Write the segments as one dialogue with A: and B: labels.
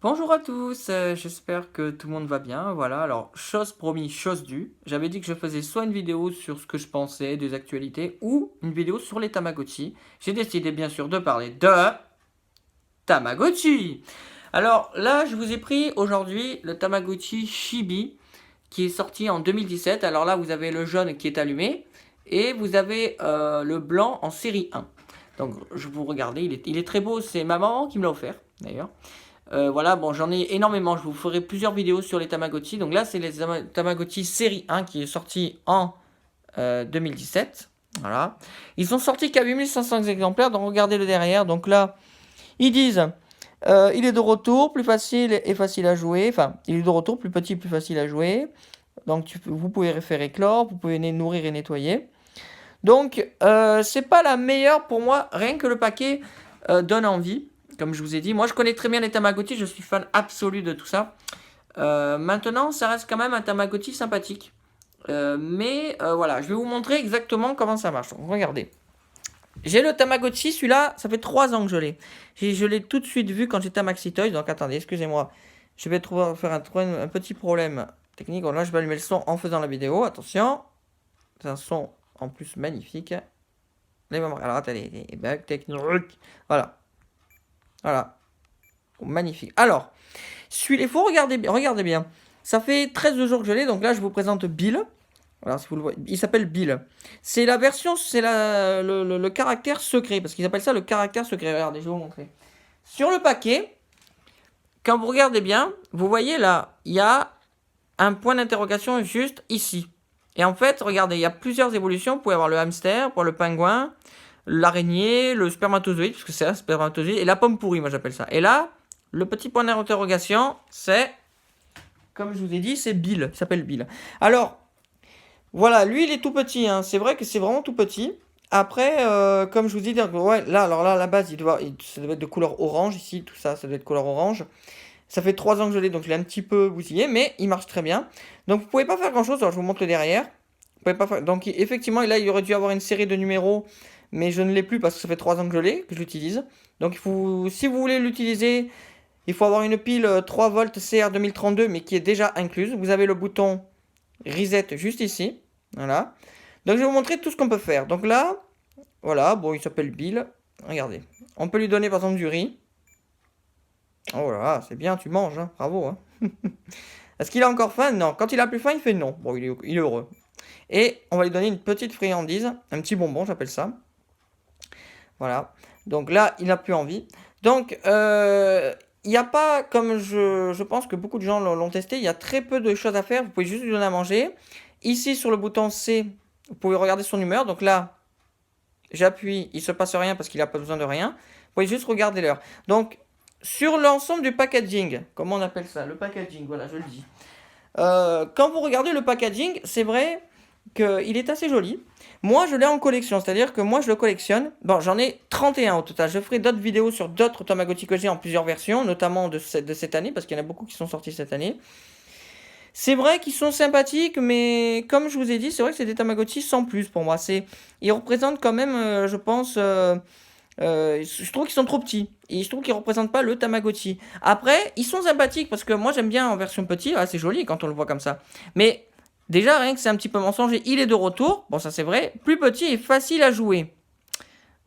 A: Bonjour à tous, j'espère que tout le monde va bien. Voilà, alors chose promis, chose due. J'avais dit que je faisais soit une vidéo sur ce que je pensais des actualités ou une vidéo sur les Tamagotchi. J'ai décidé bien sûr de parler de Tamagotchi. Alors là, je vous ai pris aujourd'hui le Tamagotchi Chibi qui est sorti en 2017. Alors là, vous avez le jaune qui est allumé et vous avez le blanc en série 1. Donc je vous regardez, il est très beau, c'est ma maman qui me l'a offert d'ailleurs. Voilà, bon, j'en ai énormément. Je vous ferai plusieurs vidéos sur les Tamagotchi. Donc là, c'est les Tamagotchi série 1 qui est sorti en 2017. Voilà. Ils sont sortis qu'à 8500 exemplaires. Donc regardez le derrière. Donc là, ils disent il est de retour, plus facile et facile à jouer. Enfin, il est de retour, plus petit, plus facile à jouer. Donc vous pouvez faire éclore, vous pouvez nourrir et nettoyer. Donc, c'est pas la meilleure pour moi. Rien que le paquet donne envie. Comme je vous ai dit, moi je connais très bien les Tamagotchi, je suis fan absolu de tout ça. Maintenant, ça reste quand même un Tamagotchi sympathique. Mais voilà, je vais vous montrer exactement comment ça marche. Donc, regardez. J'ai le Tamagotchi, celui-là, ça fait 3 ans que je l'ai. Je l'ai tout de suite vu quand j'étais à Maxi Toys. Donc attendez, excusez-moi. Je vais faire un petit problème technique. Bon, là, je vais allumer le son en faisant la vidéo. Attention. C'est un son en plus magnifique. Alors attendez, les bugs techniques. Voilà. Voilà. Magnifique. Alors, il faut regardez bien. Ça fait 13 jours que je l'ai, donc là je vous présente Bill. Alors si vous le voyez, il s'appelle Bill. C'est la version, c'est le caractère secret, parce qu'ils appellent ça le caractère secret. Regardez, je vais vous montrer. Sur le paquet, quand vous regardez bien, vous voyez là, il y a un point d'interrogation juste ici. Et en fait, regardez, il y a plusieurs évolutions. Vous pouvez avoir le hamster, pour le pingouin, l'araignée, le spermatozoïde, parce que c'est un spermatozoïde, et la pomme pourrie, moi j'appelle ça. Et là, le petit point d'interrogation, c'est, comme je vous ai dit, c'est Bill. Il s'appelle Bill. Alors, voilà, lui, il est tout petit. Hein. C'est vrai que c'est vraiment tout petit. Après, comme je vous dis, ouais, là, alors là, à la base, ça doit être de couleur orange ici, tout ça, ça doit être couleur orange. Ça fait 3 ans que je l'ai, donc je l'ai un petit peu bousillé, mais il marche très bien. Donc vous pouvez pas faire grand chose. Alors je vous montre le derrière. Vous pouvez pas faire... Donc effectivement, là, il aurait dû avoir une série de numéros, mais je ne l'ai plus parce que ça fait 3 ans que je l'ai, que je l'utilise. Donc si vous voulez l'utiliser, il faut avoir une pile 3 volts CR 2032, mais qui est déjà incluse. Vous avez le bouton reset juste ici. Voilà. Donc je vais vous montrer tout ce qu'on peut faire. Donc là, voilà, bon, il s'appelle Bill. Regardez. On peut lui donner par exemple du riz. Oh là là, c'est bien, tu manges, hein, bravo. Hein. Est-ce qu'il a encore faim? Non. Quand il a plus faim, il fait non. Bon, il est heureux. Et on va lui donner une petite friandise, un petit bonbon, j'appelle ça. Voilà. Donc là, il n'a plus envie. Donc, il n'y a pas, comme je pense que beaucoup de gens l'ont testé, il y a très peu de choses à faire. Vous pouvez juste lui donner à manger. Ici, sur le bouton C, vous pouvez regarder son humeur. Donc là, j'appuie, il ne se passe rien parce qu'il n'a pas besoin de rien. Vous pouvez juste regarder l'heure. Donc, sur l'ensemble du packaging, comment on appelle ça? Le packaging, voilà, je le dis. Quand vous regardez le packaging, c'est vrai qu'il est assez joli. Moi, je l'ai en collection, c'est-à-dire que moi, je le collectionne. Bon, j'en ai 31 au total. Je ferai d'autres vidéos sur d'autres Tamagotchi que j'ai en plusieurs versions, notamment de cette année, parce qu'il y en a beaucoup qui sont sortis cette année. C'est vrai qu'ils sont sympathiques, mais comme je vous ai dit, c'est vrai que c'est des Tamagotchi sans plus pour moi. Ils représentent quand même, je pense, je trouve qu'ils sont trop petits. Et je trouve qu'ils représentent pas le Tamagotchi. Après, ils sont sympathiques parce que moi j'aime bien en version petit. Ah, c'est joli quand on le voit comme ça. Mais déjà, rien que c'est un petit peu mensonger, il est de retour. Bon, ça c'est vrai. Plus petit et facile à jouer.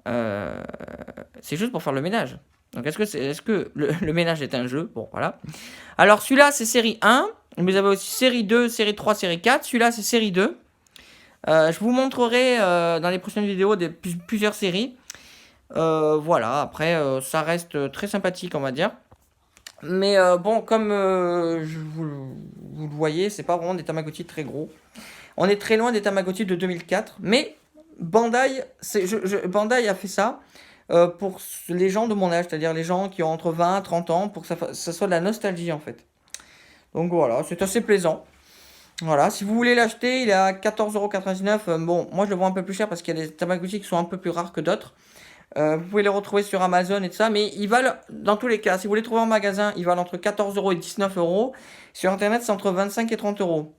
A: C'est juste pour faire le ménage. Donc est-ce que le ménage est un jeu? Bon, voilà. Alors celui-là c'est série 1. Vous avez aussi série 2, série 3, série 4. Celui-là c'est série 2. Je vous montrerai dans les prochaines vidéos plusieurs séries. Voilà, après, ça reste très sympathique, on va dire. Mais bon, comme vous le voyez, c'est pas vraiment des Tamagotchi très gros. On est très loin des Tamagotchi de 2004. Mais Bandai, Bandai a fait ça pour les gens de mon âge, c'est-à-dire les gens qui ont entre 20 et 30 ans, pour que ça soit de la nostalgie en fait. Donc voilà, c'est assez plaisant. Voilà, si vous voulez l'acheter, il est à 14,99 €. Bon, moi je le vends un peu plus cher parce qu'il y a des Tamagotchi qui sont un peu plus rares que d'autres. Vous pouvez les retrouver sur Amazon et tout ça, mais ils valent, dans tous les cas, si vous les trouvez en magasin, ils valent entre 14 € et 19 €. Sur Internet, c'est entre 25 et 30 €.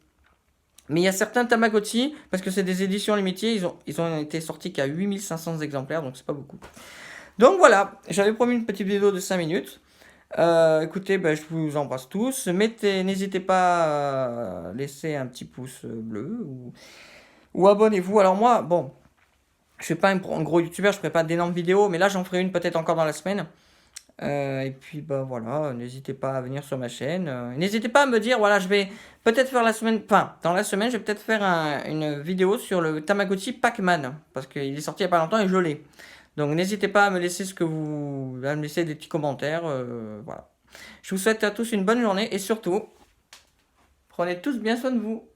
A: Mais il y a certains Tamagotchi, parce que c'est des éditions limitées, ils ont été sortis qu'à 8500 exemplaires, donc c'est pas beaucoup. Donc voilà, j'avais promis une petite vidéo de 5 minutes. Écoutez, ben, je vous embrasse tous. N'hésitez pas à laisser un petit pouce bleu ou abonnez-vous. Alors moi, bon, je suis pas un gros youtubeur, je ferai pas d'énormes vidéos, mais là j'en ferai une peut-être encore dans la semaine. Et puis bah voilà, n'hésitez pas à venir sur ma chaîne. N'hésitez pas à me dire, voilà, je vais peut-être faire la semaine, enfin dans la semaine, je vais peut-être faire une vidéo sur le Tamagotchi Pac-Man, parce qu'il est sorti il y a pas longtemps et je l'ai. Donc n'hésitez pas à me laisser à me laisser des petits commentaires, voilà. Je vous souhaite à tous une bonne journée et surtout, prenez tous bien soin de vous.